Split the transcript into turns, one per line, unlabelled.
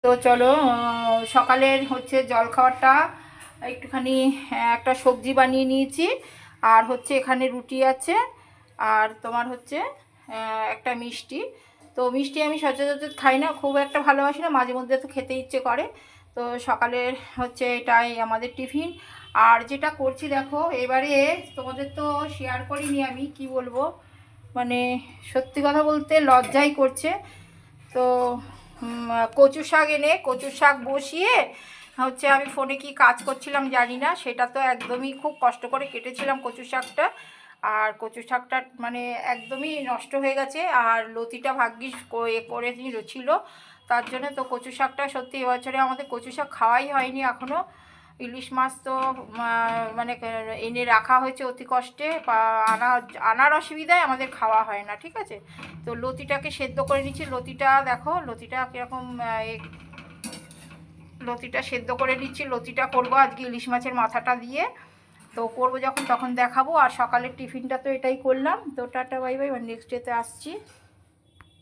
তো চলো সকালের হচ্ছে জলখাবারটা একটুখানি একটা সবজি বানিয়ে নিয়েছি, আর হচ্ছে এখানে রুটি আছে, আর তোমার হচ্ছে একটা মিষ্টি। তো মিষ্টি আমি সচরাচর খাই না, খুব একটা ভালোবাসি না, মাঝে মধ্যে তো খেতে ইচ্ছে করে। তো সকালের হচ্ছে এটাই আমাদের টিফিন। আর যেটা করছি দেখো, এবারে তোমাদের তো শেয়ার করিনি, আমি কি বলবো, মানে সত্যি কথা বলতে লজ্জাই করছে। তো কচু শাক এনে কচু শাক বসিয়ে হচ্ছে আমি ফোনে কি কাজ করছিলাম জানি না, সেটা তো একদমই খুব কষ্ট করে কেটেছিলাম কচু শাকটা। আর কচু শাকটা মানে একদমই নষ্ট হয়ে গেছে, আর লতিটা ভাগ্যিস করে ছিল, তার জন্য তো কচু শাকটা সত্যি এবছরে আমাদের কচু শাক খাওয়াই হয়নি এখনও। ইলিশ মাছ তো মানে এনে রাখা হয়েছে অতি কষ্টে, আনার অসুবিধায় আমাদের খাওয়া হয় না, ঠিক আছে। তো লতিটাকে সেদ্ধ করে নিচ্ছি। লতিটা দেখো, লতিটা কীরকম লতিটা সেদ্ধ করে নিচ্ছি। লতিটা করবো আজকে ইলিশ মাছের মাথাটা দিয়ে। তো করবো যখন তখন দেখাবো। আর সকালের টিফিনটা তো এটাই করলাম। তো টাটা বাই বাই, নেক্সট ডেতে আসছি।